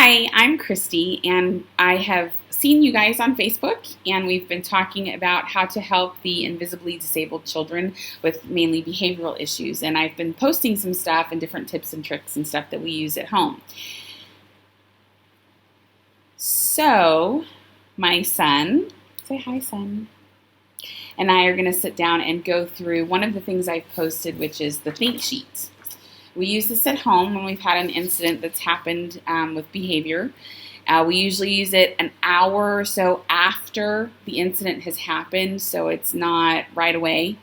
Hi, I'm Christy, and I have seen you guys on Facebook, and we've been talking about how to help the invisibly disabled children with mainly behavioral issues. And I've been posting some stuff and different tips and tricks and stuff that we use at home. So, my son, say hi, son, and I are going to sit down and go through one of the things I've posted, which is the think sheet. We use this at home when we've had an incident that's happened with behavior. We usually use it an hour or so after the incident has happened, so it's not right away.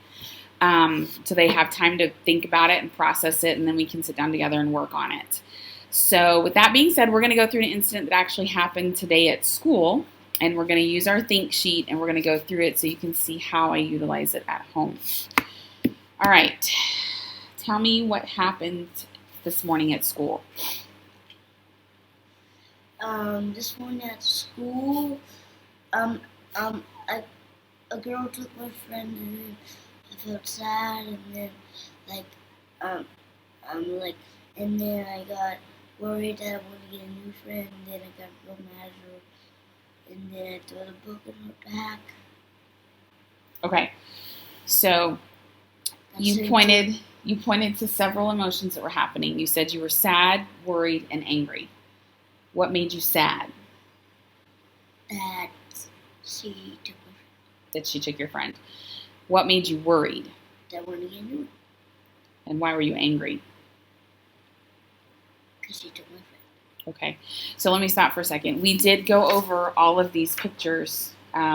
So they have time to think about it and process it, and then we can sit down together and work on it. So with that being said, we're going to go through an incident that actually happened today at school, and we're going to use our think sheet, and we're going to go through it so you can see how I utilize it at home. All right. Tell me what happened this morning at school. This morning at school, a girl took my friend, and then I felt sad, and then and then I got worried that I wanted to get a new friend, and then I got real mad at her, and then I threw the book in her back. Okay, so you pointed to several emotions that were happening. You said you were sad, worried, and angry. What made you sad? That she took my friend. That she took your friend. What made you worried? That I wanted to get a new one. And why were you angry? Because she took my friend. Okay, so let me stop for a second. We did go over all of these pictures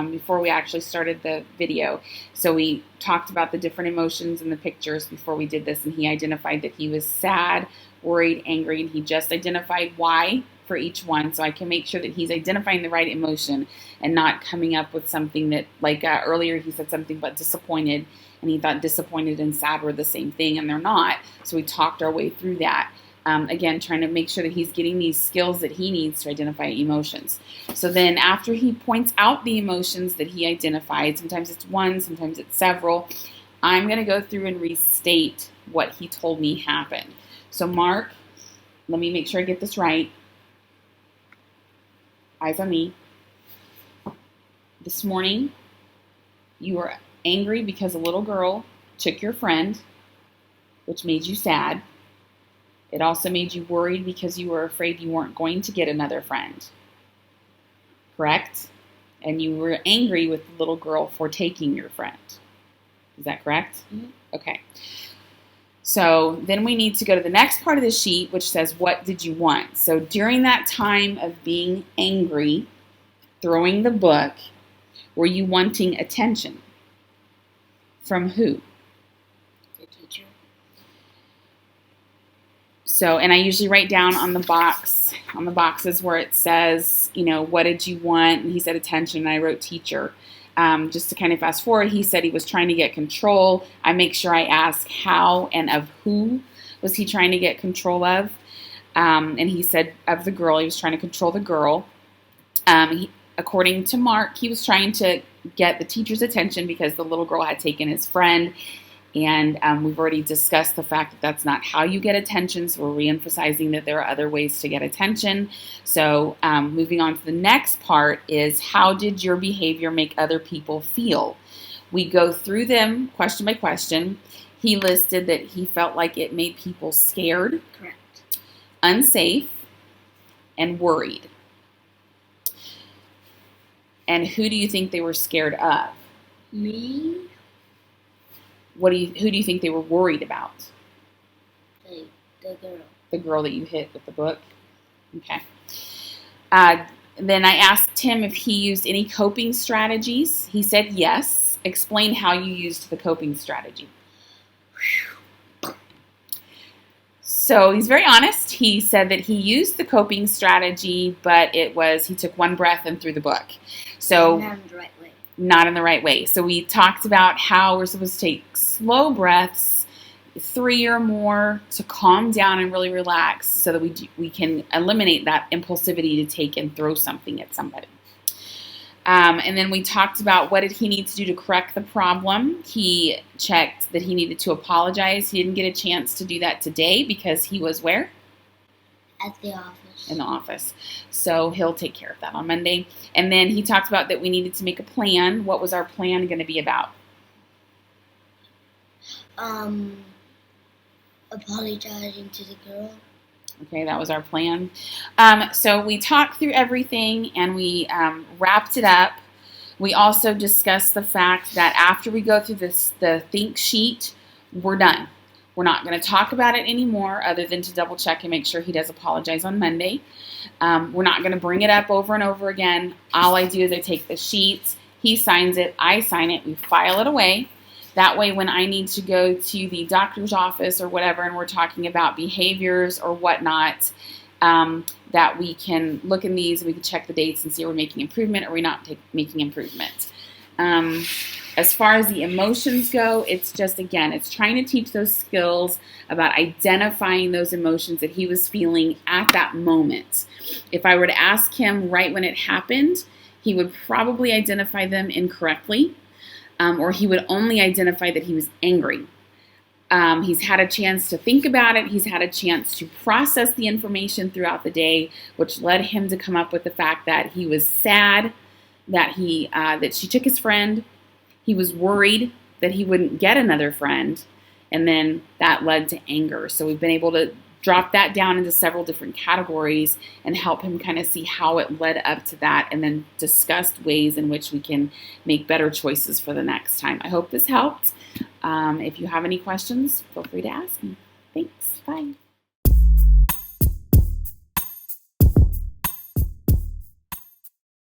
before we actually started the video. So we talked about the different emotions in the pictures before we did this, and he identified that he was sad, worried, angry, and he just identified why for each one, so I can make sure that he's identifying the right emotion and not coming up with something that, like earlier he said something about disappointed, and he thought disappointed and sad were the same thing, and they're not. So we talked our way through that. Again, trying to make sure that he's getting these skills that he needs to identify emotions. So then after he points out the emotions that he identified, sometimes it's one, sometimes it's several, I'm going to go through and restate what he told me happened. So Mark, let me make sure I get this right. Eyes on me. This morning, you were angry because a little girl took your friend, which made you sad. It also made you worried because you were afraid you weren't going to get another friend. Correct? And you were angry with the little girl for taking your friend. Is that correct? Mm-hmm. Okay. So then we need to go to the next part of the sheet, which says, what did you want? So during that time of being angry, throwing the book, were you wanting attention? From who? The teacher. So, and I usually write down on the boxes where it says, what did you want? And he said attention, and I wrote teacher. Just to kind of fast forward, he said he was trying to get control. I make sure I ask how and of who was he trying to get control of. And he said of the girl, he was trying to control the girl. According to Mark, he was trying to get the teacher's attention because the little girl had taken his friend. And we've already discussed the fact that that's not how you get attention, so we're re-emphasizing that there are other ways to get attention. So moving on to the next part is, how did your behavior make other people feel? We go through them question by question. He listed that he felt like it made people scared, Correct, unsafe, and worried. And who do you think they were scared of? Me. Who do you think they were worried about? The girl. The girl that you hit with the book? Okay. Then I asked him if he used any coping strategies. He said yes. Explain how you used the coping strategy. So he's very honest. He said that he used the coping strategy, but he took one breath and threw the book. So not in the right way. Not in the right way. So we talked about how we're supposed to take slow breaths, 3 or more, to calm down and really relax so that we can eliminate that impulsivity to take and throw something at somebody. And then we talked about what did he need to do to correct the problem. He checked that he needed to apologize. He didn't get a chance to do that today because he was where? At the office. in the office. So he'll take care of that on Monday. And then he talked about that we needed to make a plan. What was our plan going to be about? Apologizing to the girl. Okay, that was our plan. So we talked through everything and we wrapped it up. We also discussed the fact that after we go through the think sheet, we're done. We're not going to talk about it anymore other than to double check and make sure he does apologize on Monday. We're not going to bring it up over and over again. All I do is I take the sheet, he signs it, I sign it, we file it away. That way when I need to go to the doctor's office or whatever and we're talking about behaviors or whatnot, that we can look in these and we can check the dates and see if we're making improvement or we're not making improvement. As far as the emotions go, it's just, again, it's trying to teach those skills about identifying those emotions that he was feeling at that moment. If I were to ask him right when it happened, he would probably identify them incorrectly, or he would only identify that he was angry. He's had a chance to think about it. He's had a chance to process the information throughout the day, which led him to come up with the fact that he was sad that she took his friend. He was worried that he wouldn't get another friend, and then that led to anger. So we've been able to drop that down into several different categories and help him kind of see how it led up to that, and then discussed ways in which we can make better choices for the next time. I hope this helped. If you have any questions, feel free to ask me. Thanks. Bye.